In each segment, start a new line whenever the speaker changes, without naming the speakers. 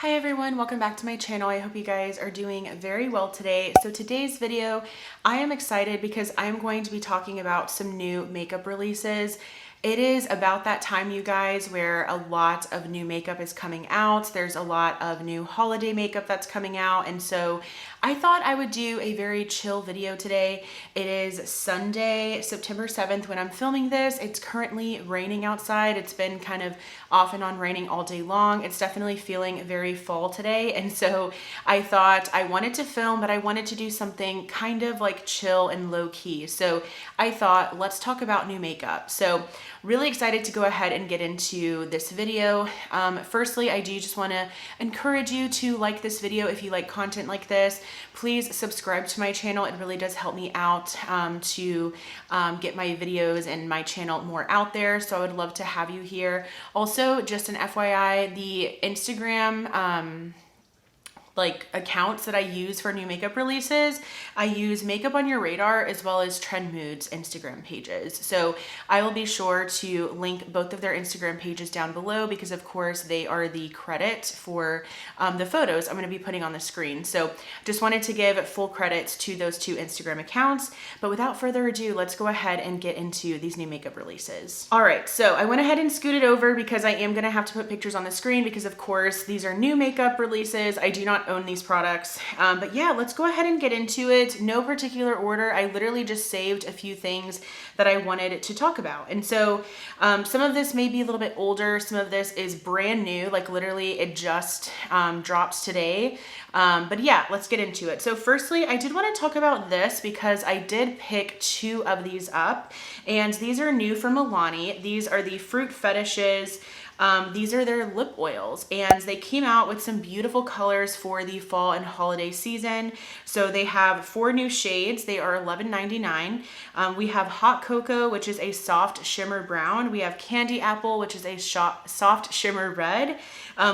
Hi everyone, welcome back to my channel. I hope you guys are doing very well today. So today's video, I am excited because I'm going to be talking about some new makeup releases. It is about that time, you guys, where a lot of new makeup is coming out. There's a lot of new holiday makeup that's coming out. And so I thought I would do a very chill video today. It is Sunday, September 7th when I'm filming this. It's currently raining outside. It's been kind of off and on raining all day long. It's definitely feeling very fall today. And so I thought I wanted to film, but I wanted to do something kind of like chill and low key. So I thought, let's talk about new makeup. So really excited to go ahead and get into this video. Firstly, I do just want to encourage you to like this video if you like content like this. Please subscribe to my channel. It really does help me out to get my videos and my channel more out there. So I would love to have you here. Also, just an FYI, the Instagram accounts that I use for new makeup releases, I use Makeup on Your Radar as well as Trend Moods Instagram pages. So I will be sure to link both of their Instagram pages down below because of course they are the credit for the photos I'm going to be putting on the screen. So just wanted to give full credits to those two Instagram accounts. But without further ado, let's go ahead and get into these new makeup releases. All right, so I went ahead and scooted over because I am going to have to put pictures on the screen because of course these are new makeup releases. I do not own these products, but yeah, let's go ahead and get into it. No particular order. I literally just saved a few things that I wanted to talk about. And so some of this may be a little bit older. Some of this is brand new, like literally it just drops today. But yeah, let's get into it. So firstly, I did want to talk about this because I did pick two of these up and these are new from Milani. These are the Fruit Fetishes. These are their lip oils and they came out with some beautiful colors for the fall and holiday season. So they have 4 new shades. They are $11.99. We have Hot Cocoa, which is a soft shimmer brown. We have Candy Apple, which is a soft shimmer red.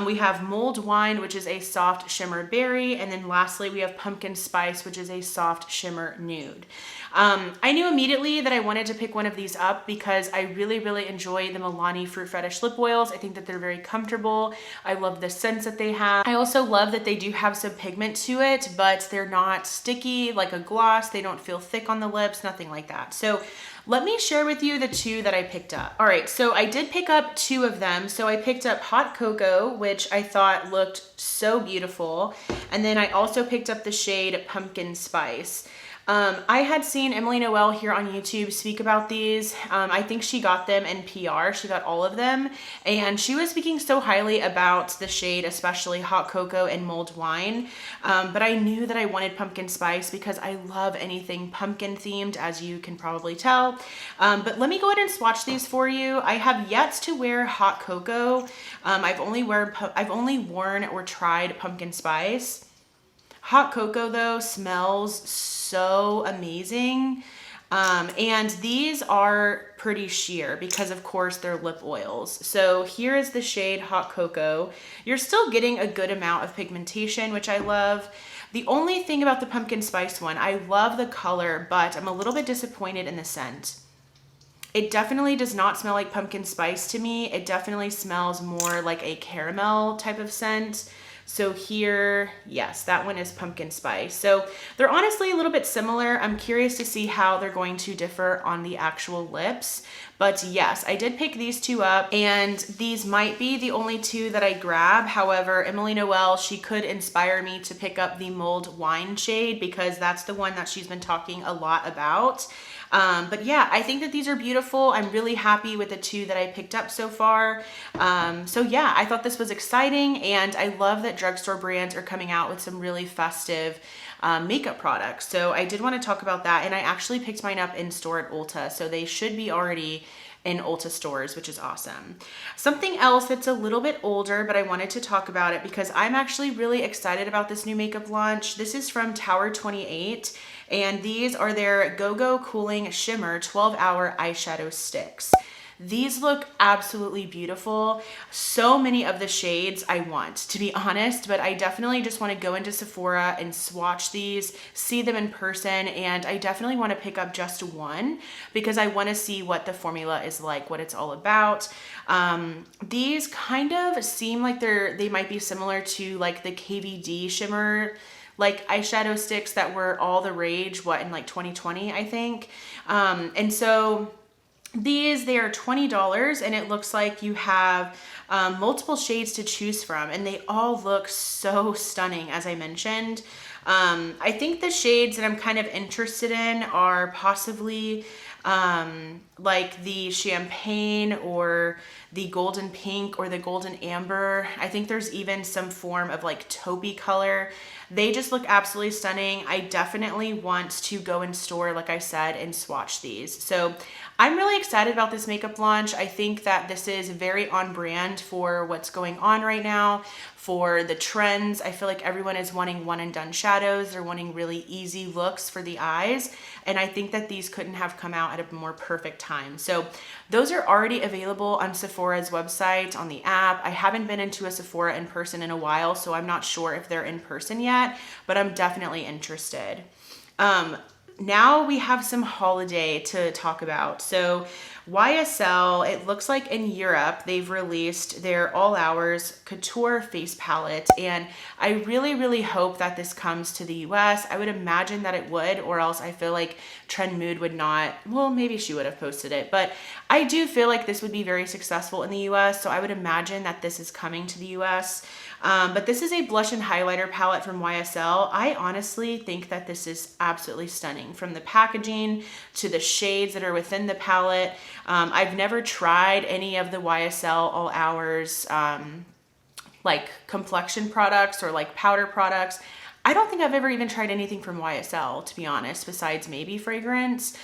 We have Mulled Wine, which is a soft shimmer berry. And then lastly, we have Pumpkin Spice, which is a soft shimmer nude. I knew immediately that I wanted to pick one of these up because I really, really enjoy the Milani Fruit Fetish lip oils. I think that they're very comfortable. I love the scents that they have. I also love that they do have some pigment to it, but they're not sticky like a gloss. They don't feel thick on the lips, nothing like that. So let me share with you the two that I picked up. All right, so I did pick up 2 of them. So I picked up Hot Cocoa, which I thought looked so beautiful. And then I also picked up the shade Pumpkin Spice. I had seen Emily Noel here on YouTube speak about these. I think she got them in PR. She got all of them. And she was speaking so highly about the shade, especially Hot Cocoa and Mulled Wine. But I knew that I wanted Pumpkin Spice because I love anything pumpkin themed, as you can probably tell. But let me go ahead and swatch these for you. I have yet to wear Hot Cocoa. I've only worn or tried Pumpkin Spice. Hot Cocoa though smells so amazing. And these are pretty sheer because of course they're lip oils. So here is the shade Hot Cocoa. You're still getting a good amount of pigmentation, which I love. The only thing about the Pumpkin Spice one, I love the color, but I'm a little bit disappointed in the scent. It definitely does not smell like pumpkin spice to me. It definitely smells more like a caramel type of scent. So here, yes, that one is Pumpkin Spice. So they're honestly a little bit similar. I'm curious to see how they're going to differ on the actual lips. But yes, I did pick these 2 up and these might be the only 2 that I grab. However, Emily Noel, she could inspire me to pick up the Mulled Wine shade because that's the one that she's been talking a lot about. But yeah, I think that these are beautiful. I'm really happy with the 2 that I picked up so far. So yeah, I thought this was exciting and I love that drugstore brands are coming out with some really festive makeup products. So I did want to talk about that and I actually picked mine up in store at Ulta. So they should be already in Ulta stores, which is awesome. Something else that's a little bit older, but I wanted to talk about it because I'm actually really excited about this new makeup launch. This is from Tower 28 and these are their Go-Go Cooling Shimmer 12-Hour Eyeshadow Sticks. These look absolutely beautiful. So many of the shades I want, to be honest, but I definitely just want to go into Sephora and swatch these, see them in person, and I definitely want to pick up just one because I want to see what the formula is like, what it's all about. These kind of seem like they might be similar to like the KVD shimmer like eyeshadow sticks that were all the rage, in like 2020, I think. And so they are $20, and it looks like you have multiple shades to choose from, and they all look so stunning, as I mentioned. I think the shades that I'm kind of interested in are possibly like the champagne or the golden pink or the golden amber. I think there's even some form of like taupey color. They just look absolutely stunning. I definitely want to go in store, like I said, and swatch these. So I'm really excited about this makeup launch. I think that this is very on brand for what's going on right now, for the trends. I feel like everyone is wanting one and done shadows. They're wanting really easy looks for the eyes. And I think that these couldn't have come out at a more perfect time. So those are already available on Sephora's website, on the app. I haven't been into a Sephora in person in a while, so I'm not sure if they're in person yet, but I'm definitely interested. Now we have some holiday to talk about. So YSL, it looks like in Europe, they've released their All Hours Couture face palette. And I really, really hope that this comes to the US. I would imagine that it would, or else I feel like Trend Mood would not, well, maybe she would have posted it. But I do feel like this would be very successful in the US. So I would imagine that this is coming to the US. But this is a blush and highlighter palette from YSL. I honestly think that this is absolutely stunning, from the packaging to the shades that are within the palette. I've never tried any of the YSL All Hours like complexion products or like powder products. I don't think I've ever even tried anything from YSL, to be honest, besides maybe fragrance.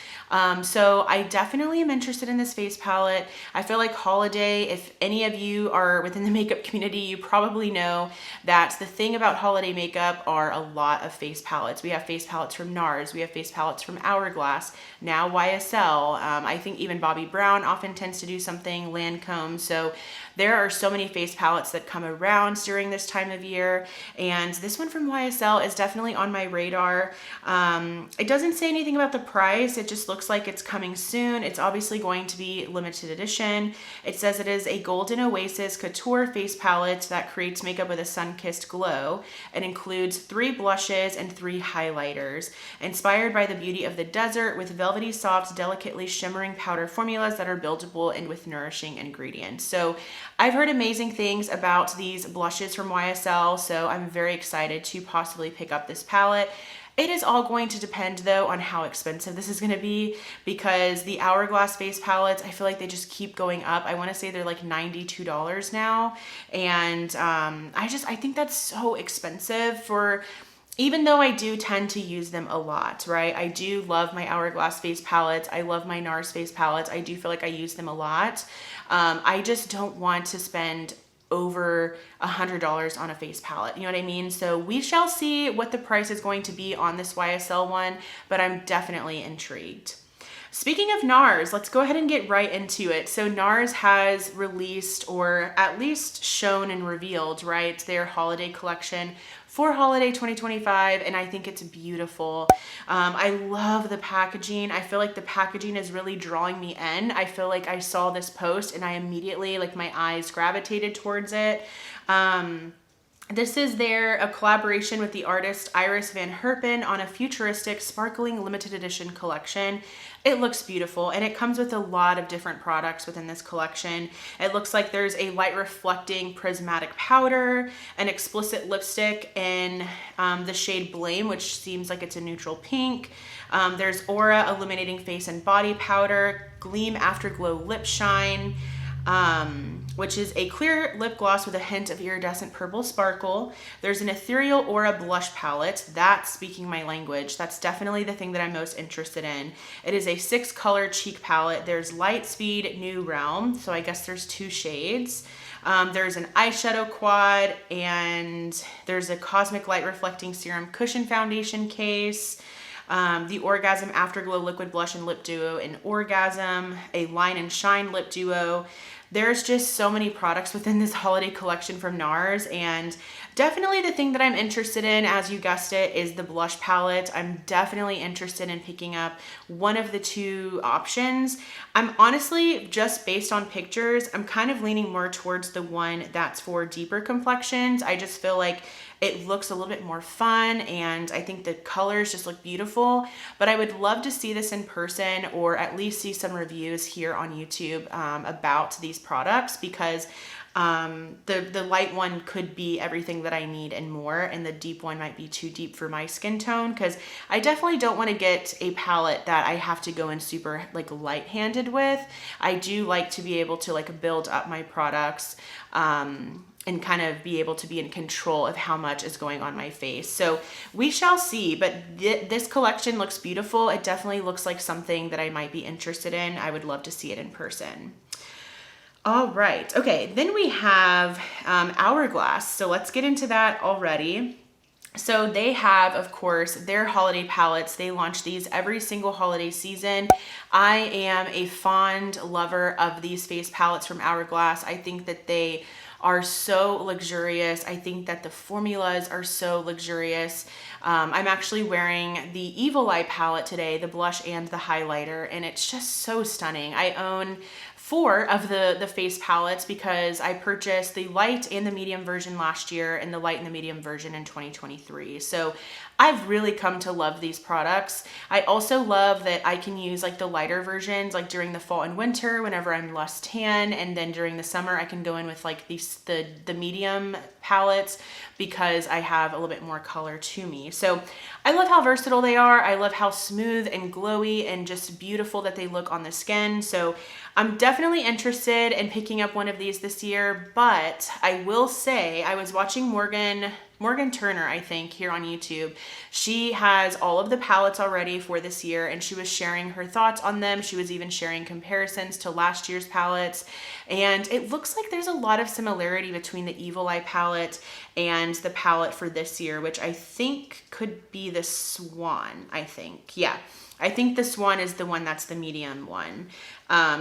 So I definitely am interested in this face palette. I feel like holiday, if any of you are within the makeup community, you probably know that the thing about holiday makeup are a lot of face palettes. We have face palettes from Nars. We have face palettes from Hourglass. Now YSL. I think even Bobbi Brown often tends to do something, Lancome. So there are so many face palettes that come around during this time of year. And this one from YSL is definitely on my radar. It doesn't say anything about the price. It just looks like it's coming soon. It's obviously going to be limited edition. It says it is a Golden Oasis Couture face palette that creates makeup with a sun-kissed glow. It includes 3 blushes and 3 highlighters, inspired by the beauty of the desert, with velvety soft, delicately shimmering powder formulas that are buildable and with nourishing ingredients. So I've heard amazing things about these blushes from YSL, so I'm very excited to possibly pick up this palette. It is all going to depend though on how expensive this is going to be, because the Hourglass face palettes, I feel like they just keep going up. I want to say they're like $92 now. And I think that's so expensive for, even though I do tend to use them a lot, right? I do love my Hourglass face palettes. I love my Nars face palettes. I do feel like I use them a lot. I just don't want to spend over $100 on a face palette. You know what I mean? So we shall see what the price is going to be on this YSL one, but I'm definitely intrigued. Speaking of Nars, let's go ahead and get right into it. So Nars has released, or at least shown and revealed, right, their holiday collection for holiday 2025, and I think it's beautiful. I love the packaging. I feel like the packaging is really drawing me in. I feel like I saw this post and I immediately, like, my eyes gravitated towards it. This is a collaboration with the artist Iris Van Herpen on a futuristic, sparkling limited edition collection. It looks beautiful, and it comes with a lot of different products within this collection. It looks like there's a light reflecting prismatic powder, an explicit lipstick in the shade Blame, which seems like it's a neutral pink. There's Aura illuminating face and body powder, Gleam Afterglow lip shine, which is a clear lip gloss with a hint of iridescent purple sparkle. There's an ethereal Aura blush palette. That's speaking my language. That's definitely the thing that I'm most interested in. It is a 6-color cheek palette. There's Light Speed New Realm, so I guess there's 2 shades. There's an eyeshadow quad, and there's a Cosmic Light Reflecting Serum Cushion Foundation case. the Orgasm Afterglow Liquid Blush and Lip Duo in Orgasm, a Line and Shine Lip Duo. There's just so many products within this holiday collection from Nars, and definitely the thing that I'm interested in, as you guessed it, is the blush palette. I'm definitely interested in picking up one of the two options. I'm honestly, just based on pictures, I'm kind of leaning more towards the one that's for deeper complexions. I just feel like it looks a little bit more fun, and I think the colors just look beautiful, but I would love to see this in person, or at least see some reviews here on YouTube about these products, because the light one could be everything that I need and more, and the deep one might be too deep for my skin tone, because I definitely don't want to get a palette that I have to go in super like light-handed with. I do like to be able to like build up my products and kind of be able to be in control of how much is going on my face. So we shall see, but this collection looks beautiful. It definitely looks like something that I might be interested in. I would love to see it in person. All right, okay, then we have Hourglass. So let's get into that already. So they have, of course, their holiday palettes. They launch these every single holiday season. I am a fond lover of these face palettes from Hourglass. I think that they are so luxurious. I think that the formulas are so luxurious. I'm actually wearing the Evil Eye palette today, the blush and the highlighter, and it's just so stunning. I own 4 of the face palettes because I purchased the light and the medium version last year and the light and the medium version in 2023. So I've really come to love these products. I also love that I can use like the lighter versions like during the fall and winter whenever I'm less tan, and then during the summer I can go in with like the medium palettes because I have a little bit more color to me. So I love how versatile they are. I love how smooth and glowy and just beautiful that they look on the skin. So I'm definitely interested in picking up one of these this year, but I will say I was watching Morgan Turner, I think, here on YouTube. She has all of the palettes already for this year, and she was sharing her thoughts on them. She was even sharing comparisons to last year's palettes, and it looks like there's a lot of similarity between the Evil Eye palette and the palette for this year, which I think could be the Swan, I think. Yeah. I think the Swan is the one that's the medium one.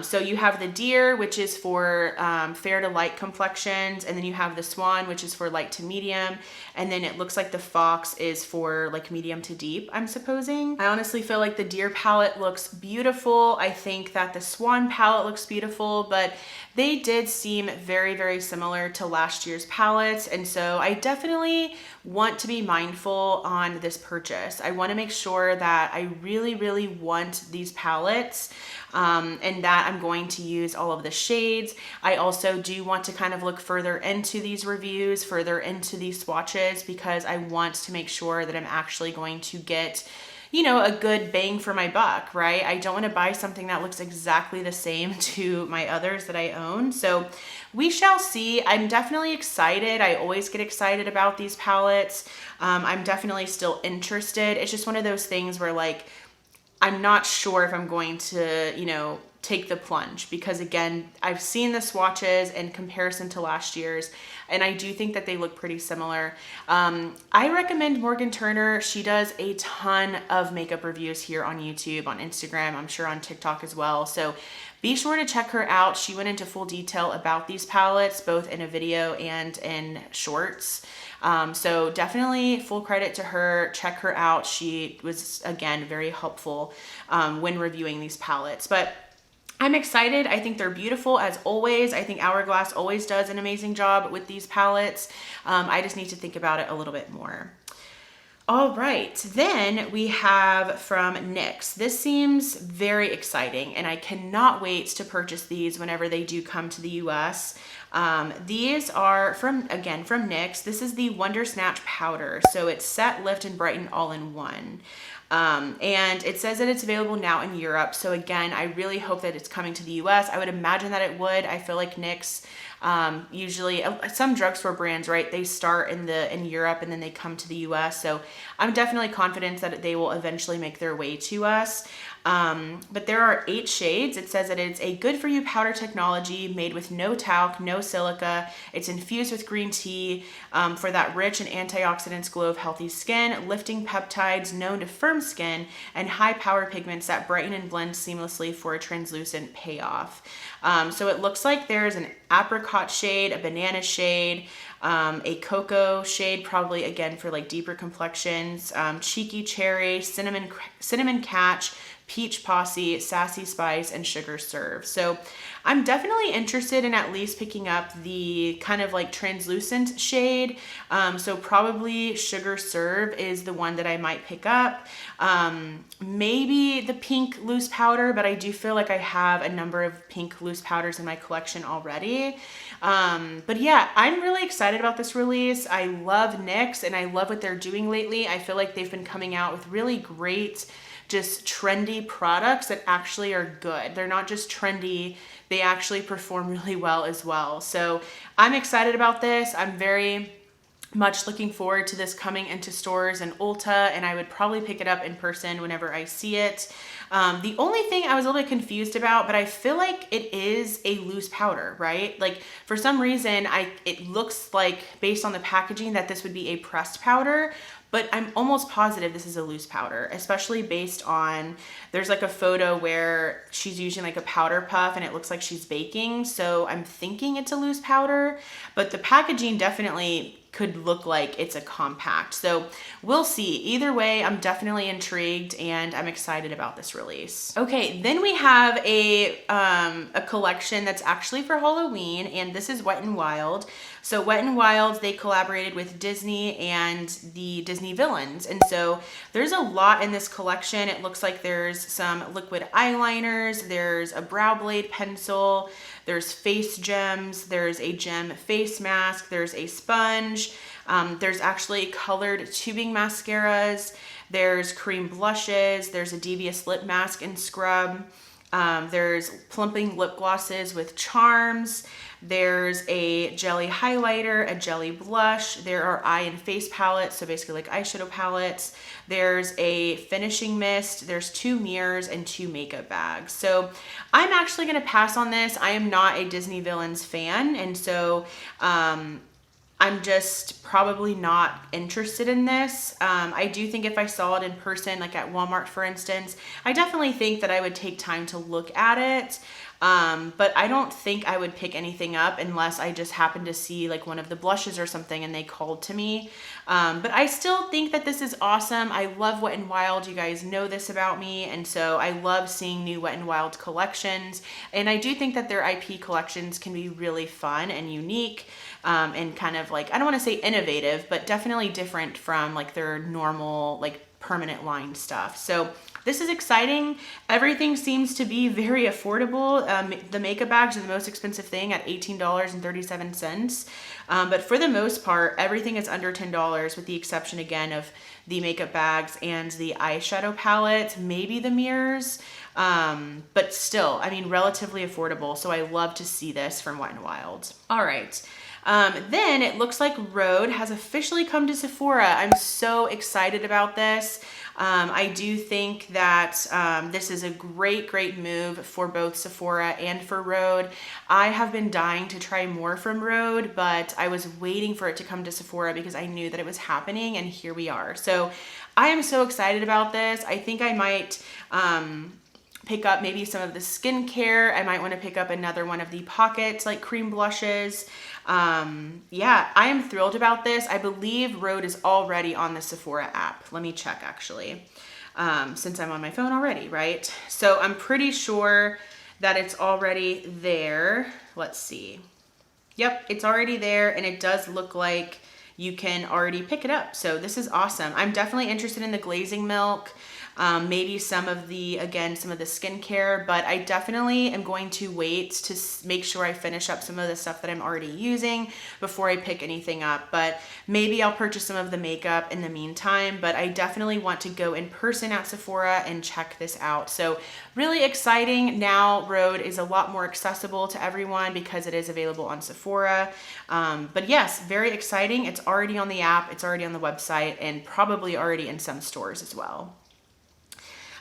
So you have the Deer, which is for fair to light complexions, and then you have the Swan, which is for light to medium, and then it looks like the Fox is for like medium to deep, I'm supposing. I honestly feel like the Deer palette looks beautiful. I think that the Swan palette looks beautiful, but they did seem very, very similar to last year's palettes, and so I definitely want to be mindful on this purchase. I want to make sure that I really, really want these palettes, and that I'm going to use all of the shades. I also do want to kind of look further into these reviews, further into these swatches, because I want to make sure that I'm actually going to get, you know, a good bang for my buck, right? I don't want to buy something that looks exactly the same to my others that I own. So we shall see. I'm definitely excited. I always get excited about these palettes. I'm definitely still interested. It's just one of those things where like, I'm not sure if I'm going to, you know, take the plunge, because again, I've seen the swatches in comparison to last year's, and I do think that they look pretty similar. I recommend Morgan Turner. She does a ton of makeup reviews here on YouTube, on Instagram, I'm sure on TikTok as well. So be sure to check her out. She went into full detail about these palettes, both in a video and in shorts. So definitely full credit to her. Check her out. She was, again, very helpful when reviewing these palettes. But I'm excited. I think they're beautiful as always. I think Hourglass always does an amazing job with these palettes. I just need to think about it a little bit more. All right, then we have from NYX. This seems very exciting, and I cannot wait to purchase these whenever they do come to the US. These are from NYX. This is the Wonder Snatch Powder. So it's set, lift, and brighten all in one. And it says that it's available now in Europe. So again, I really hope that it's coming to the US. I would imagine that it would. I feel like NYX Usually some drugstore brands, right, they start in Europe and then they come to the US. So I'm definitely confident that they will eventually make their way to us. But there are 8 shades. It says that it's a good for you powder technology made with no talc, no silica. It's infused with green tea for that rich and antioxidants glow of healthy skin, lifting peptides known to firm skin, and high power pigments that brighten and blend seamlessly for a translucent payoff. So it looks like there's an apricot shade, a banana shade, a cocoa shade, probably again for like deeper complexions, cheeky cherry, cinnamon catch, peach posse, sassy spice, and sugar serve. So I'm definitely interested in at least picking up the kind of like translucent shade. So probably sugar serve is the one that I might pick up. Maybe the pink loose powder, but I do feel like I have a number of pink loose powders in my collection already. But yeah, I'm really excited about this release. I love NYX and I love what they're doing lately. I feel like they've been coming out with really great, just trendy products that actually are good. They're not just trendy, they actually perform really well as well. So I'm excited about this. I'm very much looking forward to this coming into stores and Ulta, and I would probably pick it up in person whenever I see it. The only thing I was a little bit confused about, but I feel like it is a loose powder, right? Like for some reason, it looks like based on the packaging that this would be a pressed powder, but I'm almost positive this is a loose powder, especially based on, there's like a photo where she's using like a powder puff and it looks like she's baking. So I'm thinking it's a loose powder, but the packaging definitely could look like it's a compact. So we'll see. Either way, I'm definitely intrigued and I'm excited about this release. Okay, then we have a collection that's actually for Halloween, and this is Wet n Wild. So Wet n Wild, they collaborated with Disney and the Disney villains. And so there's a lot in this collection. It looks like there's some liquid eyeliners, there's a brow blade pencil, there's face gems, there's a gem face mask, there's a sponge, there's actually colored tubing mascaras, there's cream blushes, there's a devious lip mask and scrub, there's plumping lip glosses with charms, there's a jelly highlighter, a jelly blush, there are eye and face palettes, so basically like eyeshadow palettes, there's a finishing mist, there's 2 mirrors, and 2 makeup bags. So I'm actually gonna pass on this. I am not a Disney villains fan, and so I'm just probably not interested in this. I do think if I saw it in person, like at Walmart, for instance, I definitely think that I would take time to look at it. But I don't think I would pick anything up unless I just happened to see like one of the blushes or something and they called to me. But I still think that this is awesome. I love Wet n Wild. You guys know this about me. And so I love seeing new Wet n Wild collections. And I do think that their IP collections can be really fun and unique. And kind of like, I don't want to say innovative, but definitely different from like their normal, like permanent line stuff. So this is exciting. Everything seems to be very affordable. The makeup bags are the most expensive thing at $18.37. But for the most part, everything is under $10 with the exception again of the makeup bags and the eyeshadow palette, maybe the mirrors. But still, I mean, relatively affordable. So I love to see this from Wet n Wild. All right. Then it looks like Rhode has officially come to Sephora. I'm so excited about this. I do think that this is a great move for both Sephora and for Rhode. I have been dying to try more from Rhode, but I was waiting for it to come to Sephora because I knew that it was happening, and here we are. So I am so excited about this. I think I might pick up maybe some of the skincare. I might want to pick up another one of the pockets like cream blushes. Yeah, I am thrilled about this. I believe Rhode is already on the Sephora app. Let me check actually, since I'm on my phone already, right? So I'm pretty sure that it's already there. Let's see. Yep, it's already there, and it does look like you can already pick it up. So this is awesome. I'm definitely interested in the glazing milk. maybe some of the skincare, but I definitely am going to wait to make sure I finish up some of the stuff that I'm already using before I pick anything up. But maybe I'll purchase some of the makeup in the meantime, but I definitely want to go in person at Sephora and check this out. So really exciting. Now Rhode is a lot more accessible to everyone because it is available on Sephora. But yes, very exciting. It's already on the app, it's already on the website, and probably already in some stores as well.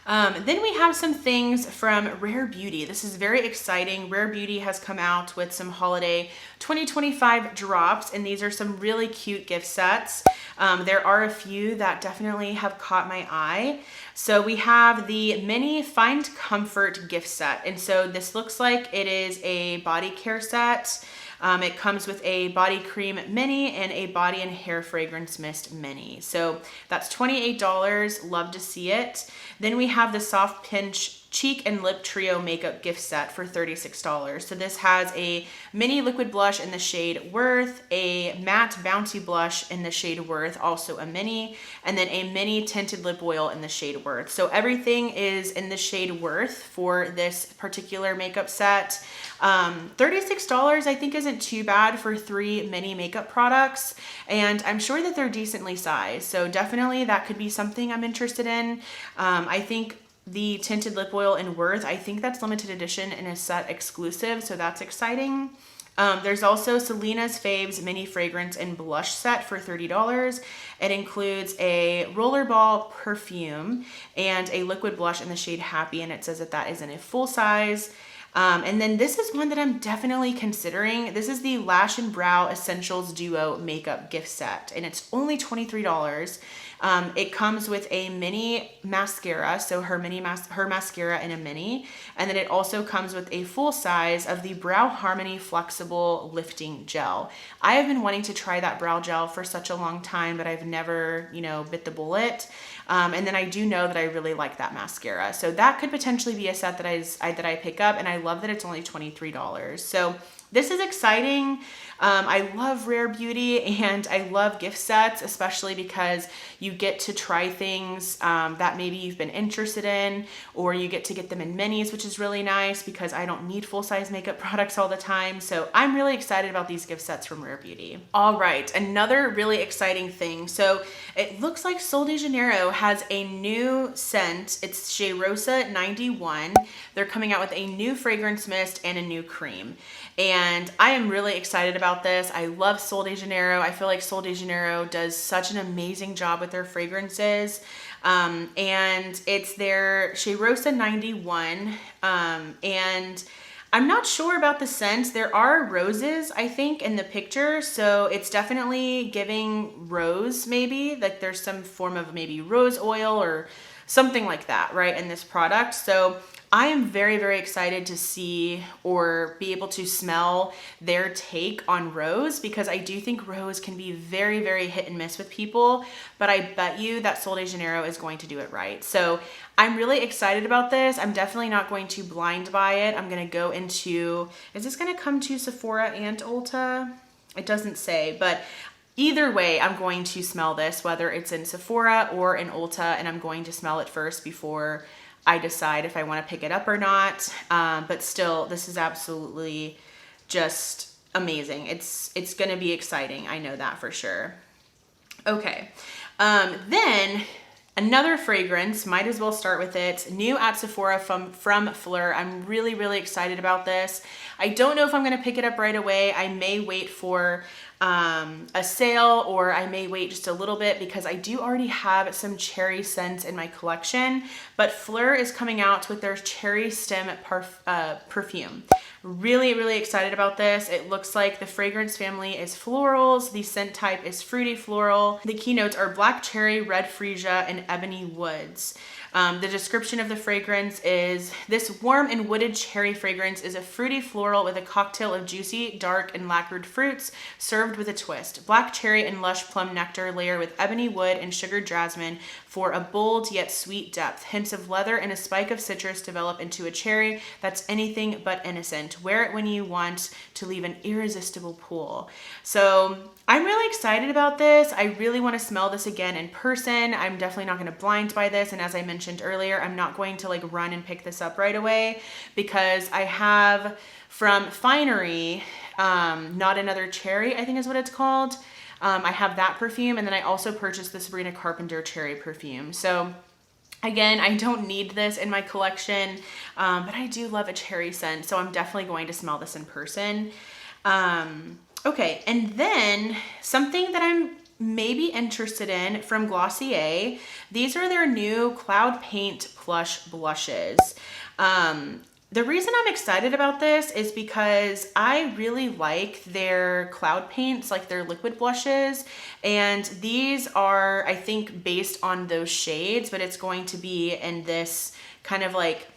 Then we have some things from Rare Beauty. This is very exciting. Rare Beauty has come out with some holiday 2025 drops, and these are some really cute gift sets. There are a few that definitely have caught my eye. So we have the mini Find Comfort gift set. And so this looks like it is a body care set. It comes with a body cream mini and a body and hair fragrance mist mini. So that's $28. Love to see it. Then we have the Soft Pinch Cheek and Lip Trio Makeup gift set for $36. So this has a mini liquid blush in the shade Worth, a matte bouncy blush in the shade Worth, also a mini, and then a mini tinted lip oil in the shade Worth. So everything is in the shade Worth for this particular makeup set. $36 I think isn't too bad for 3 mini makeup products, and I'm sure that they're decently sized. So definitely that could be something I'm interested in. I think the tinted lip oil in Worth, I think that's limited edition and a set exclusive, so that's exciting. There's also Selena's Faves mini fragrance and blush set for $30. It includes a rollerball perfume and a liquid blush in the shade Happy, and it says that that is in a full size. And then this is one that I'm definitely considering. This is the Lash and Brow Essentials Duo Makeup Gift Set, and it's only $23. It comes with a mini mascara, so her mascara in a mini, and then it also comes with a full size of the Brow Harmony Flexible Lifting Gel. I have been wanting to try that brow gel for such a long time, but I've never, bit the bullet. And then I do know that I really like that mascara, so that could potentially be a set that I pick up, and I love that it's only $23. So this is exciting. I love Rare Beauty, and I love gift sets, especially because you get to try things that maybe you've been interested in, or you get to get them in minis, which is really nice because I don't need full-size makeup products all the time. So I'm really excited about these gift sets from Rare Beauty. All right, another really exciting thing. So it looks like Sol de Janeiro has a new scent. It's Cheirosa 91. They're coming out with a new fragrance mist and a new cream. And I am really excited about this. I love Sol de Janeiro. I feel like Sol de Janeiro does such an amazing job with their fragrances. And it's their Cheirosa 91. And I'm not sure about the scent. There are roses, I think, in the picture. So it's definitely giving rose, maybe. Like there's some form of maybe rose oil or something like that, right, in this product. So I am very, very excited to see or be able to smell their take on rose, because I do think rose can be very, very hit and miss with people, but I bet you that Sol de Janeiro is going to do it right. So I'm really excited about this. I'm definitely not going to blind buy it. I'm going to go into, is this going to come to Sephora and Ulta? It doesn't say, but either way, I'm going to smell this, whether it's in Sephora or in Ulta, and I'm going to smell it first before I decide if I want to pick it up or not. But still, this is absolutely just amazing. It's going to be exciting. I know that for sure. Okay. Then another fragrance, might as well start with it. New at Sephora from Phlur. I'm really, really excited about this. I don't know if I'm going to pick it up right away. I may wait for a sale, or I may wait just a little bit because I do already have some cherry scents in my collection, but Phlur is coming out with their cherry stem perfume. Really, really excited about this. It looks like the fragrance family is florals. The scent type is fruity floral. The keynotes are black cherry, red freesia, and ebony woods. The description of the fragrance is, this warm and wooded cherry fragrance is a fruity floral with a cocktail of juicy, dark, and lacquered fruits served with a twist. Black cherry and lush plum nectar layer with ebony wood and sugared jasmine for a bold yet sweet depth. Hints of leather and a spike of citrus develop into a cherry that's anything but innocent. Wear it when you want to leave an irresistible pool. So I'm really excited about this. I really want to smell this again in person. I'm definitely not going to blind buy this. And as I mentioned mentioned earlier, I'm not going to like run and pick this up right away because I have from Finery, Not Another Cherry, I think is what it's called. I have that perfume, and then I also purchased the Sabrina Carpenter Cherry perfume. So again, I don't need this in my collection, but I do love a cherry scent, so I'm definitely going to smell this in person. Okay, and then something that I'm maybe interested in from Glossier. These are their new Cloud Paint Plush Blushes. The reason I'm excited about this is because I really like their cloud paints, like their liquid blushes. And these are, I think, based on those shades, but it's going to be in this kind of like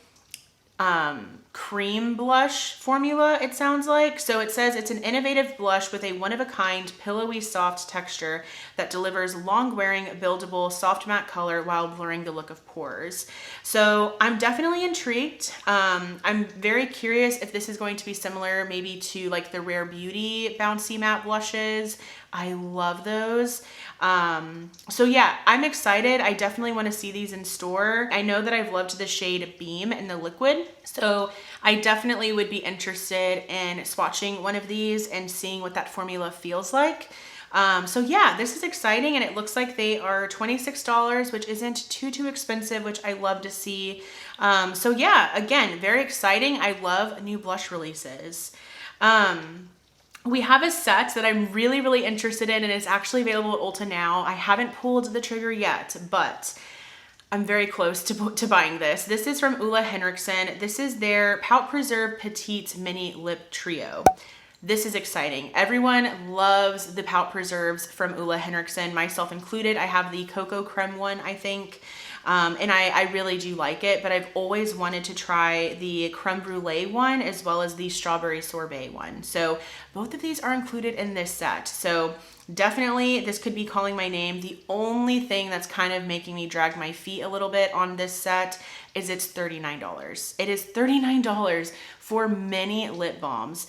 cream blush formula, it sounds like. So it says it's an innovative blush with a one-of-a-kind pillowy soft texture that delivers long-wearing buildable soft matte color while blurring the look of pores. So I'm definitely intrigued. I'm very curious if this is going to be similar maybe to like the Rare Beauty bouncy matte blushes. I love those. So yeah, I'm excited. I definitely want to see these in store. I know that I've loved the shade Beam in the liquid, so I definitely would be interested in swatching one of these and seeing what that formula feels like. So yeah, this is exciting, and it looks like they are $26, which isn't too expensive, which I love to see. So yeah, again, very exciting. I love new blush releases. We have a set that I'm really interested in, and it's actually available at Ulta now. I haven't pulled the trigger yet, but I'm very close to buying this. This is from Ole Henriksen. This is their Pout Preserve Petite Mini Lip Trio. This is exciting. Everyone loves the Pout Preserves from Ole Henriksen, myself included. I have the Cocoa Creme one, I think. And I really do like it, but I've always wanted to try the creme brulee one as well as the strawberry sorbet one. So both of these are included in this set. So definitely this could be calling my name. The only thing that's kind of making me drag my feet a little bit on this set is it's $39. It is $39 for mini lip balms.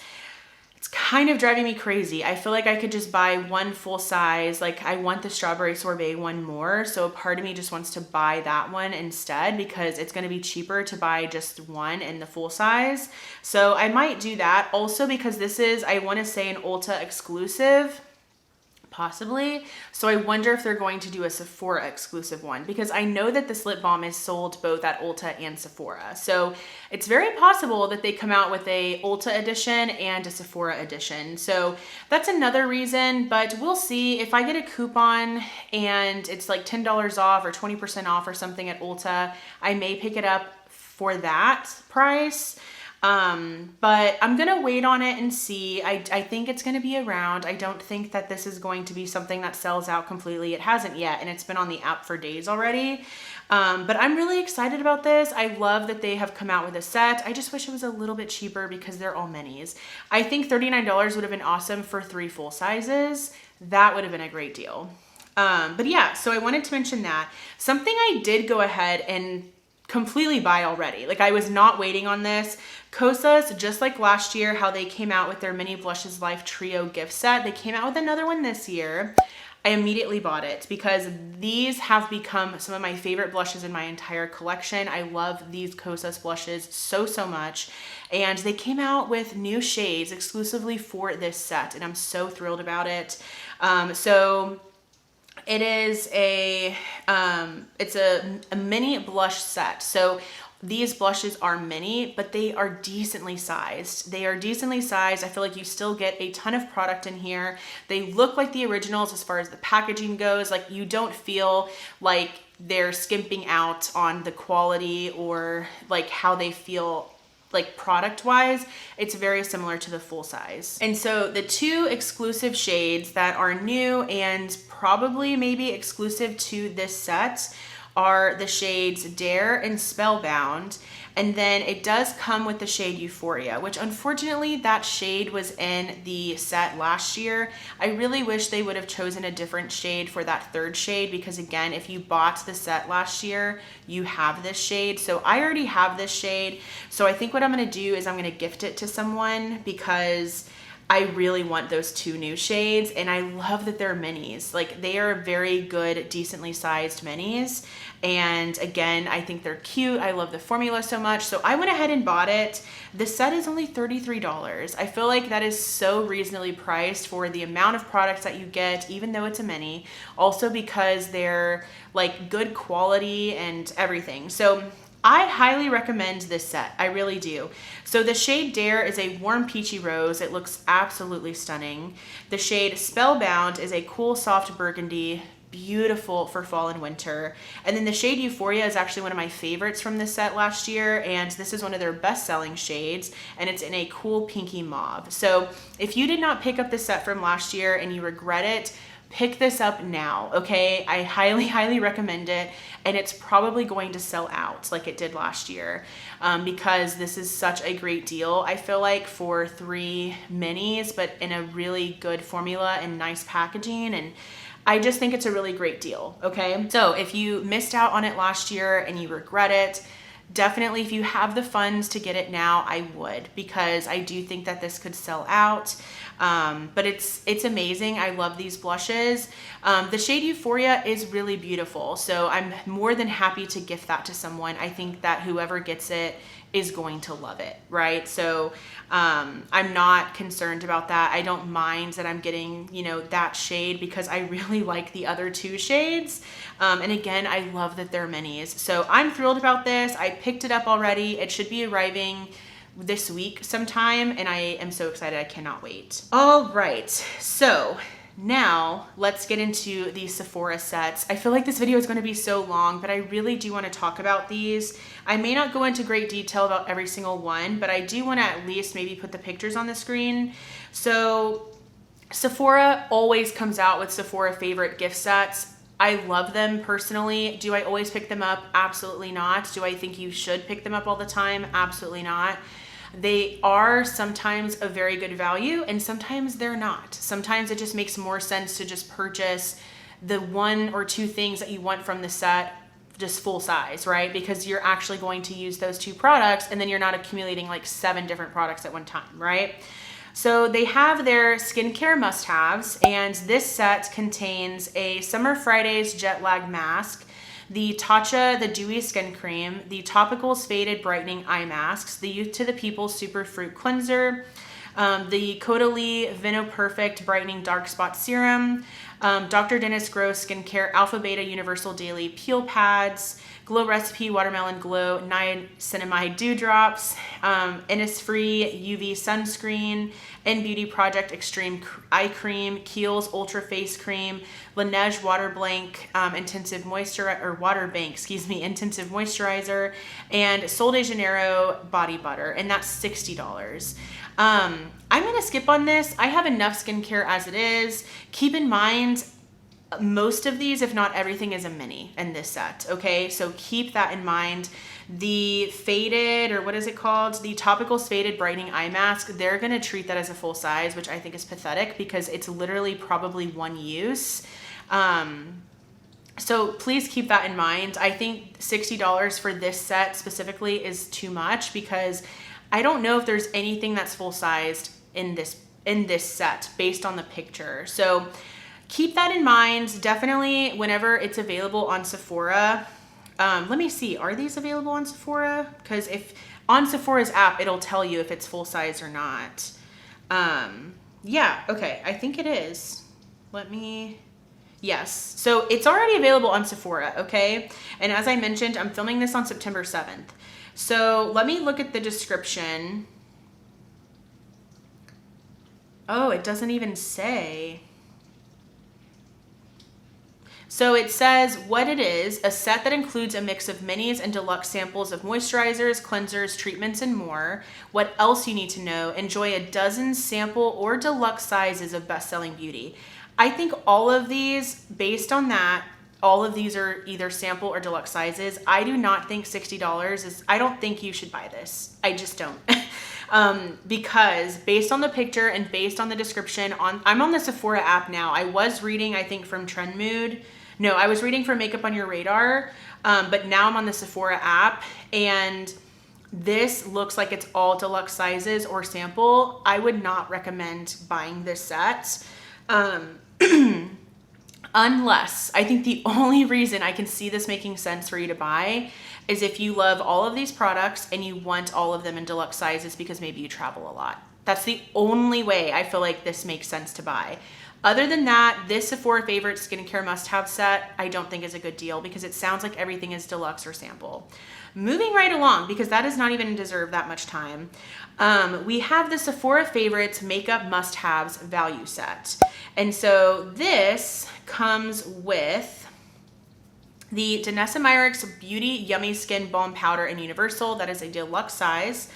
It's kind of driving me crazy. I feel like I could just buy one full size. Like I want the strawberry sorbet one more. So a part of me just wants to buy that one instead because it's going to be cheaper to buy just one in the full size. So I might do that also because this is, I want to say, an Ulta exclusive. Possibly. So I wonder if they're going to do a Sephora exclusive one because I know that this lip balm is sold both at Ulta and Sephora. So it's very possible that they come out with a Ulta edition and a Sephora edition. So that's another reason, but we'll see. If I get a coupon and it's like $10 off or 20% off or something at Ulta, I may pick it up for that price. But I'm going to wait on it and see. I think it's going to be around. I don't think that this is going to be something that sells out completely. It hasn't yet, and it's been on the app for days already. But I'm really excited about this. I love that they have come out with a set. I just wish it was a little bit cheaper because they're all minis. I think $39 would have been awesome for 3 full sizes. That would have been a great deal. But yeah, so I wanted to mention that. Something I did go ahead and completely buy already. Like I was not waiting on this. Kosas, just like last year, how they came out with their Mini Blushes Life Trio gift set, they came out with another one this year. I immediately bought it because these have become some of my favorite blushes in my entire collection. I love these Kosas blushes so much. And they came out with new shades exclusively for this set, and I'm so thrilled about it. So it is it's a mini blush set. So these blushes are mini, but they are decently sized. They are decently sized. I feel like you still get a ton of product in here. They look like the originals as far as the packaging goes. Like you don't feel like they're skimping out on the quality or like how they feel like product wise. It's very similar to the full size. And so the 2 exclusive shades that are new and probably maybe exclusive to this set are the shades Dare and Spellbound. And then it does come with the shade Euphoria, which unfortunately that shade was in the set last year. I really wish they would have chosen a different shade for that 3rd shade because again, if you bought the set last year, you have this shade. So I already have this shade. So I think what I'm gonna do is I'm gonna gift it to someone because I really want those 2 new shades, and I love that they're minis. Like, they are very good, decently sized minis. And again, I think they're cute. I love the formula so much. So I went ahead and bought it. The set is only $33. I feel like that is so reasonably priced for the amount of products that you get, even though it's a mini. Also because they're like good quality and everything. So I highly recommend this set. I really do. So the shade Dare is a warm peachy rose. It looks absolutely stunning. The shade Spellbound is a cool soft burgundy, beautiful for fall and winter. And then the shade Euphoria is actually one of my favorites from this set last year, and this is one of their best-selling shades, and it's in a cool pinky mauve. So if you did not pick up this set from last year and you regret it, pick this up now, okay? I highly recommend it, and it's probably going to sell out like it did last year, because this is such a great deal, I feel like, for 3 minis, but in a really good formula and nice packaging, and I just think it's a really great deal, okay? So if you missed out on it last year and you regret it, definitely, if you have the funds to get it now, I would, because I do think that this could sell out. But it's amazing. I love these blushes. The shade Euphoria is really beautiful, so I'm more than happy to gift that to someone. I think that whoever gets it is going to love it, right? So I'm not concerned about that. I don't mind that I'm getting, you know, that shade, because I really like the other 2 shades. And again, I love that they're minis. So I'm thrilled about this. I picked it up already. It should be arriving this week sometime, and I am so excited. I cannot wait. All right, so now let's get into the Sephora sets. I feel like this video is going to be so long, but I really do want to talk about these. I may not go into great detail about every single one, but I do want to at least maybe put the pictures on the screen. So Sephora always comes out with Sephora favorite gift sets. I love them personally. Do I always pick them up? Absolutely not. Do I think you should pick them up all the time? Absolutely not. They are sometimes a very good value, and sometimes they're not. Sometimes it just makes more sense to just purchase the 1 or 2 things that you want from the set, just full size, right? Because you're actually going to use those 2 products, and then you're not accumulating like 7 different products at one time, right? So they have their skincare must-haves, and this set contains a Summer Fridays Jet Lag Mask, the Tatcha the Dewy Skin Cream, the Topicals Faded Brightening Eye Masks, the Youth to the People Super Fruit Cleanser, the Caudalie Vino Perfect Brightening Dark Spot Serum, Dr. Dennis Gross Skincare Alpha Beta Universal Daily Peel Pads, Glow Recipe Watermelon Glow Niacinamide Dewdrops, Innisfree UV Sunscreen, and Beauty Project Extreme Eye Cream, Kiehl's Ultra Face Cream, Laneige Water Blank Intensive Intensive Moisturizer, and Sol de Janeiro Body Butter, and that's $60. I'm gonna skip on this. I have enough skincare as it is. Keep in mind, most of these, if not everything, is a mini in this set, okay? So keep that in mind. The faded, or what is it called? The Topicals Faded Brightening Eye Mask, they're gonna treat that as a full size, which I think is pathetic because it's literally probably 1 use. So please keep that in mind. I think $60 for this set specifically is too much, because I don't know if there's anything that's full sized in this set based on the picture. So keep that in mind. Definitely whenever it's available on Sephora. Let me see, are these available on Sephora? Because if on Sephora's app, it'll tell you if it's full size or not. Yeah, okay, I think it is. Yes, so it's already available on Sephora, okay? And as I mentioned, I'm filming this on September 7th. So let me look at the description. Oh, it doesn't even say. So it says what it is: a set that includes a mix of minis and deluxe samples of moisturizers, cleansers, treatments, and more. What else you need to know: enjoy a dozen sample or deluxe sizes of best-selling beauty. I think all of these, based on that, all of these are either sample or deluxe sizes. I do not think $60 is, I don't think you should buy this. I just don't. Because based on the picture and based on the description, I'm on the Sephora app now. I was reading, I think, from Trend Mood. No, I was reading from Makeup on Your Radar, but now I'm on the Sephora app, and This looks like it's all deluxe sizes or sample. I would not recommend buying this set. Unless, I think the only reason I can see this making sense for you to buy is if you love all of these products and you want all of them in deluxe sizes because maybe you travel a lot. That's the only way I feel like this makes sense to buy. Other than that, this Sephora Favorite Skincare Must-Have set, I don't think is a good deal because it sounds like everything is deluxe or sample. Moving right along, because that does not even deserve that much time, we have the Sephora Favorites Makeup Must-Haves Value Set. And so this comes with the Danessa Myricks Beauty Yummy Skin Balm Powder in Universal. That is a deluxe size.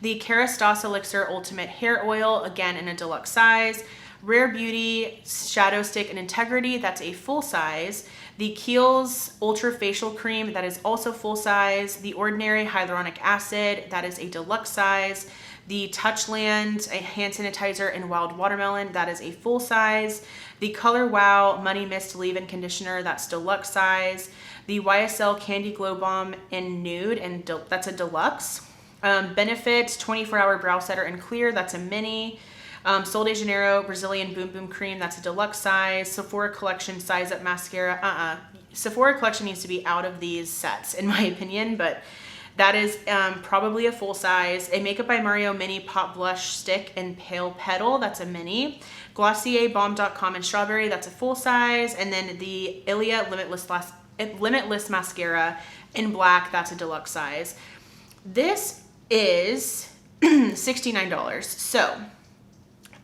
The Kosas Elixir Ultimate Hair Oil, again in a deluxe size. Rare Beauty Shadow Stick in Integrity, that's a full size. The Kiehl's Ultra Facial Cream, that is also full size. The Ordinary Hyaluronic Acid, that is a deluxe size. The Touchland Hand Sanitizer in Wild Watermelon, that is a full size. The Color Wow Money Mist Leave-In Conditioner, that's deluxe size. The YSL Candy Glow Balm in Nude, and that's a deluxe. Benefit 24-Hour Brow Setter in Clear, that's a mini. Sol de Janeiro Brazilian Boom Boom Cream, that's a deluxe size. Sephora Collection Size Up Mascara, Sephora Collection needs to be out of these sets in my opinion, but that is probably a full size. A Makeup by Mario Mini Pop Blush Stick in Pale Petal, that's a mini. Glossier Balm.com in Strawberry, that's a full size. And then the Ilia Limitless Mascara in Black, that's a deluxe size. This is $69. So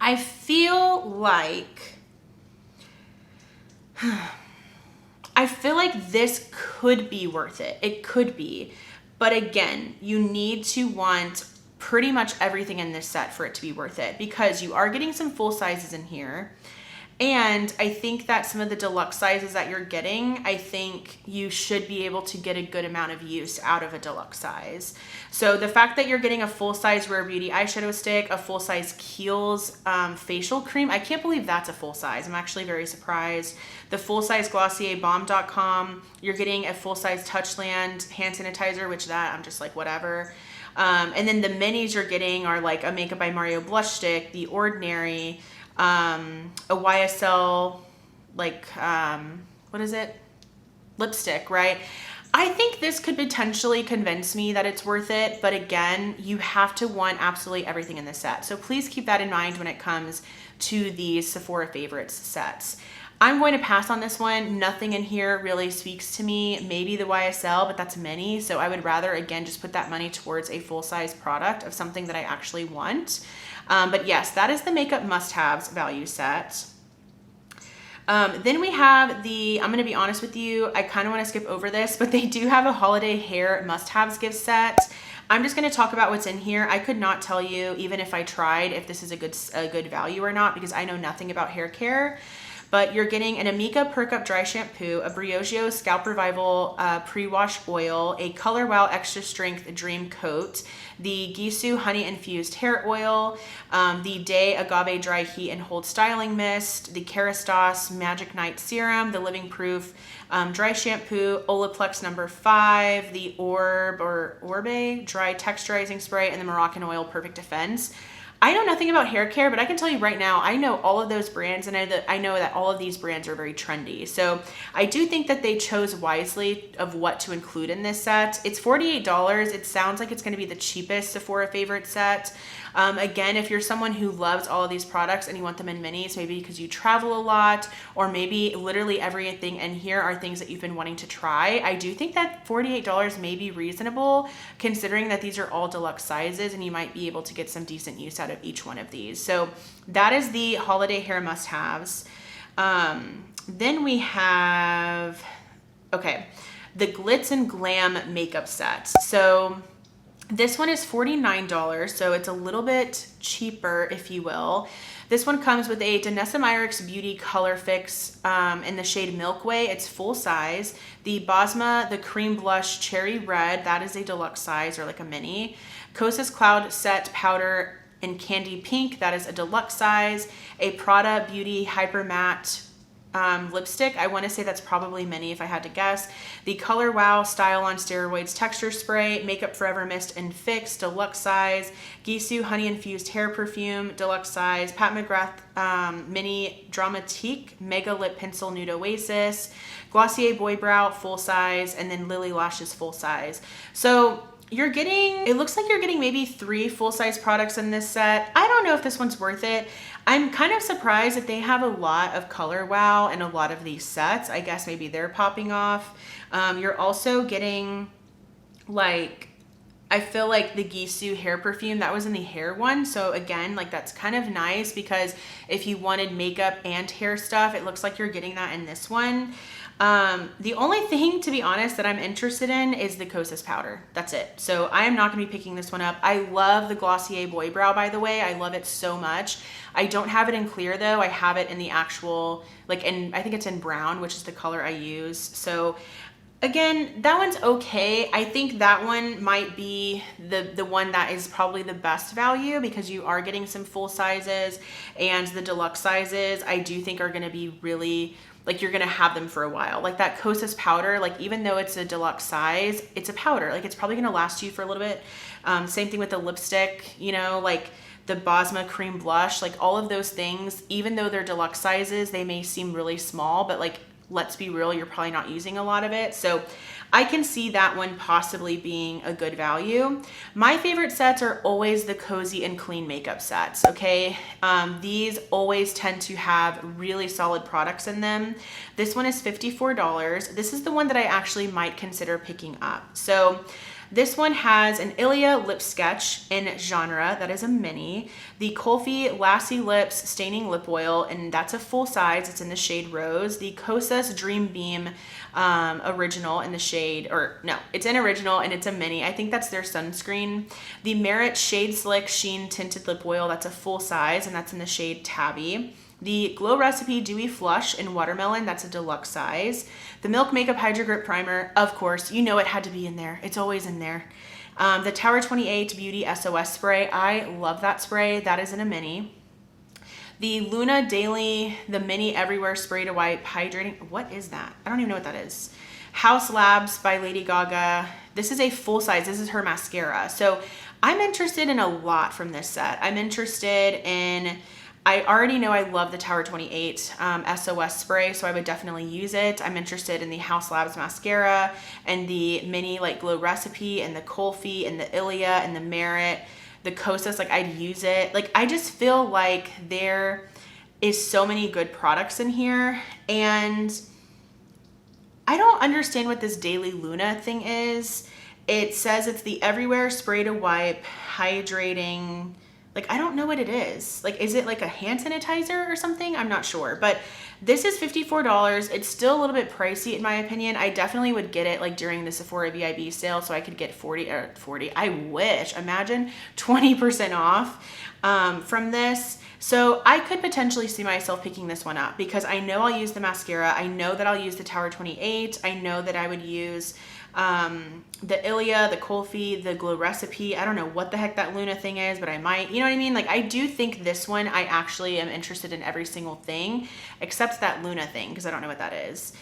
I feel like this could be worth it. It could be. But again, you need to want pretty much everything in this set for it to be worth it because you are getting some full sizes in here. And I think that some of the deluxe sizes that you're getting, I think you should be able to get a good amount of use out of a deluxe size. So the fact that you're getting a full-size Rare Beauty eyeshadow stick, a full-size Kiehl's facial cream, I can't believe that's a full size. I'm actually very surprised. The full-size Glossier Balm.com, you're getting a full-size Touchland hand sanitizer, which that I'm just like, whatever. And then the minis you're getting are like a Makeup by Mario blush stick, the Ordinary, a YSL, like, what is it? Lipstick, right? I think this could potentially convince me that it's worth it, but again, you have to want absolutely everything in the set. So please keep that in mind when it comes to these Sephora Favorites sets. I'm going to pass on this one. Nothing in here really speaks to me. Maybe the YSL, but that's many. So I would rather, again, just put that money towards a full-size product of something that I actually want. But yes, that is the Makeup Must-Haves value set. Then we have the, I'm going to be honest with you, I kind of want to skip over this, but they do have a holiday hair must-haves gift set. I'm just going to talk about what's in here. I could not tell you, even if I tried, if this is a good value or not, because I know nothing about hair care. But you're getting an Amika Perk Up Dry Shampoo, a Briogeo Scalp Revival Pre-Wash Oil, a Color Wow Extra Strength Dream Coat, the Gisou Honey Infused Hair Oil, the Day Agave Dry Heat and Hold Styling Mist, the Kerastase Magic Night Serum, the Living Proof Dry Shampoo, Olaplex No. 5, the Orbe Dry Texturizing Spray, and the Moroccan Oil Perfect Defense. I know nothing about hair care, but I can tell you right now, I know all of those brands, and I know that all of these brands are very trendy. So I do think that they chose wisely of what to include in this set. It's $48. It sounds like it's going to be the cheapest Sephora favorite set. Again, if you're someone who loves all of these products and you want them in minis, maybe because you travel a lot, or maybe literally everything in here are things that you've been wanting to try, I do think that $48 may be reasonable, considering that these are all deluxe sizes and you might be able to get some decent use out of each one of these. So that is the holiday hair must-haves. Then we have, okay, the Glitz and Glam makeup sets. So this one is $49, so it's a little bit cheaper, if you will. This one comes with a Danessa Myricks Beauty Color Fix in the shade Milk Way. It's full size. The Bosma, the Cream Blush Cherry Red, that is a deluxe size or like a mini. Kosas Cloud Set Powder in Candy Pink, that is a deluxe size. A Prada Beauty Hyper Matte lipstick. I want to say that's probably mini if I had to guess. The Color Wow Style on Steroids Texture Spray, Makeup Forever Mist and Fix, deluxe size. Gisou Honey Infused Hair Perfume, deluxe size. Pat McGrath Mini Dramatique Mega Lip Pencil Nude Oasis, Glossier Boy Brow full size, and then Lily Lashes full size. So you're getting, it looks like you're getting maybe 3 full-size products in this set. I don't know if this one's worth it. I'm kind of surprised that they have a lot of Color Wow in a lot of these sets. I guess maybe they're popping off. You're also getting, like, I feel like the Gisou hair perfume, that was in the hair one. So again, like, that's kind of nice because if you wanted makeup and hair stuff, it looks like you're getting that in this one. The only thing, to be honest, that I'm interested in is the Kosas powder. That's it. So I am not going to be picking this one up. I love the Glossier Boy Brow, by the way. I love it so much. I don't have it in clear though. I have it in the actual, like, I think it's in brown, which is the color I use. So again, that one's okay. I think that one might be the one that is probably the best value because you are getting some full sizes, and the deluxe sizes I do think are going to be really, like, you're going to have them for a while. Like that Kosas powder, like, even though it's a deluxe size, it's a powder. Like, it's probably going to last you for a little bit. Same thing with the lipstick, you know, like the Bosma cream blush, like all of those things, even though they're deluxe sizes, they may seem really small, but like, let's be real, you're probably not using a lot of it. So I can see that one possibly being a good value. My favorite sets are always the cozy and clean makeup sets, okay? These always tend to have really solid products in them. This one is $54. This is the one that I actually might consider picking up. So this one has an Ilia lip sketch in genre, that is a mini. The Kulfi Lassie Lips Staining Lip Oil, and that's a full size. It's in the shade Rose. The Kosas Dream Beam original in the shade, or no, it's in original and it's a mini. I think that's their sunscreen. The Merit Shade Slick Sheen Tinted Lip Oil, that's a full size, and that's in the shade Tabby. The Glow Recipe Dewy Flush in Watermelon, that's a deluxe size. The Milk Makeup Hydro Grip Primer, of course, you know it had to be in there. It's always in there. The Tower 28 Beauty SOS Spray, I love that spray. That is in a mini. The Luna Daily, the Mini Everywhere Spray to Wipe Hydrating, what is that? I don't even know what that is. House Labs by Lady Gaga. This is a full size, this is her mascara. So I'm interested in a lot from this set. I'm interested in, I already know I love the Tower 28 SOS spray, so I would definitely use it. I'm interested in the House Labs mascara and the mini like Glow Recipe and the Kulfi and the Ilia and the Merit, the Kosas, like I'd use it. Like I just feel like there is so many good products in here, and I don't understand what this Daily Luna thing is. It says it's the Everywhere Spray to Wipe Hydrating, like, I don't know what it is. Like, is it like a hand sanitizer or something? I'm not sure. But this is $54. It's still a little bit pricey in my opinion. I definitely would get it like during the Sephora VIB sale so I could get 40, I wish, imagine 20% off from this. So I could potentially see myself picking this one up because I know I'll use the mascara. I know that I'll use the Tower 28. I know that I would use the Ilia, the Kulfi, the Glow Recipe. I don't know what the heck that Luna thing is, but I might, you know what I mean? Like I do think this one, I actually am interested in every single thing except that Luna thing because I don't know what that is.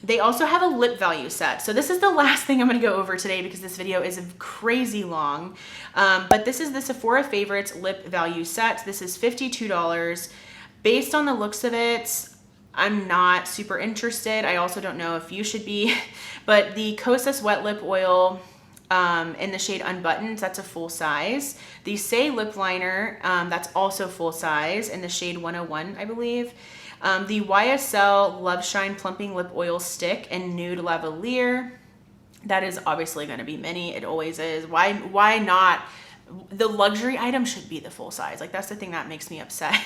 They also have a lip value set. So this is the last thing I'm going to go over today because this video is crazy long. But this is the Sephora Favorites lip value set. This is $52. Based on the looks of it, I'm not super interested. I also don't know if you should be, but the Kosas Wet Lip Oil in the shade Unbuttoned, that's a full size. The Say Lip Liner, that's also full size in the shade 101, I believe. The YSL Love Shine Plumping Lip Oil Stick in Nude Lavalier. That is obviously going to be mini. It always is. Why not? The luxury item should be the full size. Like that's the thing that makes me upset.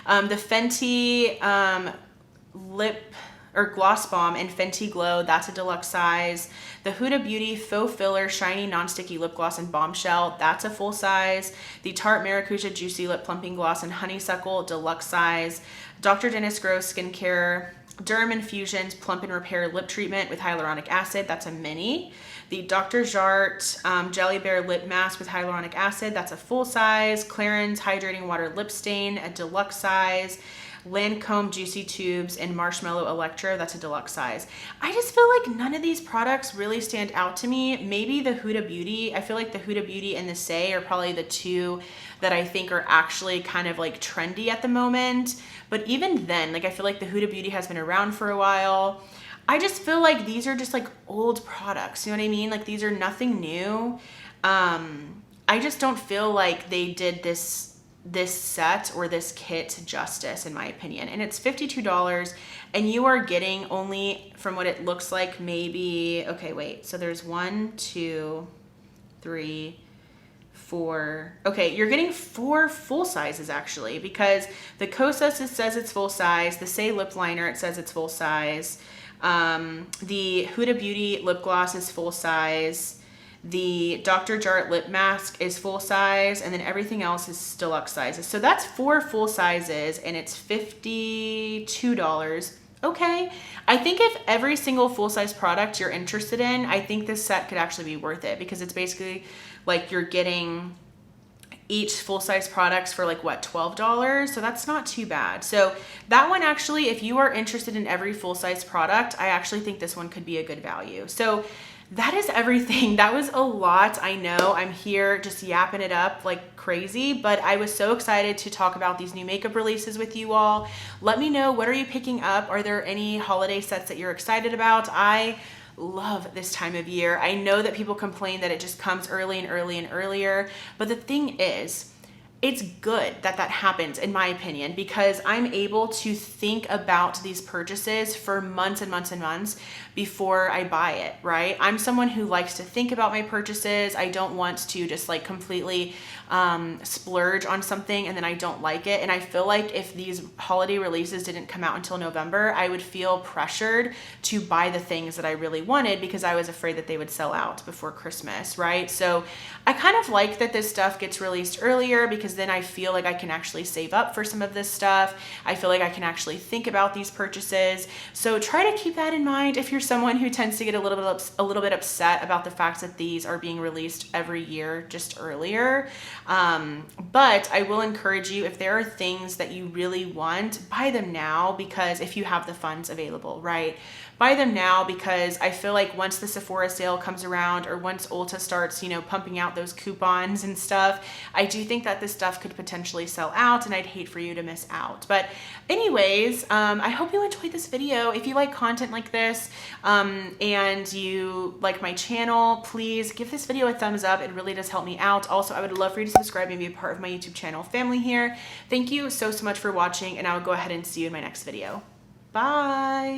The Fenty lip or gloss balm in Fenty Glow, that's a deluxe size. The Huda Beauty Faux Filler Shiny Non-Sticky Lip Gloss in Bombshell, that's a full size. The Tarte Maracuja Juicy Lip Plumping Gloss in Honeysuckle, deluxe size. Dr. Dennis Gross Skincare Derm Infusions Plump and Repair Lip Treatment with Hyaluronic Acid, that's a mini. The Dr. Jart Jelly Bear Lip Mask with Hyaluronic Acid, that's a full size. Clarins Hydrating Water Lip Stain, a deluxe size. Lancome Juicy Tubes, and Marshmallow Electro. That's a deluxe size. I just feel like none of these products really stand out to me. Maybe the Huda Beauty. I feel like the Huda Beauty and the Say are probably the two that I think are actually kind of like trendy at the moment. But even then, like I feel like the Huda Beauty has been around for a while. I just feel like these are just like old products, you know what I mean? Like these are nothing new. I just don't feel like they did this set or this kit justice, in my opinion. And it's $52, and you are getting only, from what it looks like, maybe, okay, wait. So there's 1, 2, 3, 4. Okay, you're getting 4 full sizes actually, because the Kosas, it says it's full size. The Say lip liner, it says it's full size. The Huda Beauty lip gloss is full size. The Dr. Jart lip mask is full size, and then everything else is deluxe sizes. So that's 4 full sizes, and it's $52. Okay, I think if every single full size product you're interested in, I think this set could actually be worth it, because it's basically like you're getting each full-size products for like what, $12? So that's not too bad. So that one actually, if you are interested in every full-size product, I actually think this one could be a good value. So that is everything. That was a lot. I know I'm here just yapping it up like crazy, but I was so excited to talk about these new makeup releases with you all. Let me know, what are you picking up? Are there any holiday sets that you're excited about? I love this time of year. I know that people complain that it just comes early and early and earlier, but the thing is, it's good that that happens, in my opinion, because I'm able to think about these purchases for months and months and months before I buy it, right? I'm someone who likes to think about my purchases. I don't want to just like completely splurge on something and then I don't like it. And I feel like if these holiday releases didn't come out until November, I would feel pressured to buy the things that I really wanted because I was afraid that they would sell out before Christmas, right? So I kind of like that this stuff gets released earlier, because then I feel like I can actually save up for some of this stuff. I feel like I can actually think about these purchases. So try to keep that in mind if you're someone who tends to get a little bit upset about the fact that these are being released every year just earlier. But I will encourage you, if there are things that you really want, buy them now, because if you have the funds available, right? Buy them now, because I feel like once the Sephora sale comes around, or once Ulta starts, you know, pumping out those coupons and stuff, I do think that this stuff could potentially sell out, and I'd hate for you to miss out. But anyways, I hope you enjoyed this video. If you like content like this, and you like my channel, please give this video a thumbs up. It really does help me out. Also, I would love for you to subscribe and be a part of my YouTube channel family here. Thank you so much for watching, and I will go ahead and see you in my next video. Bye.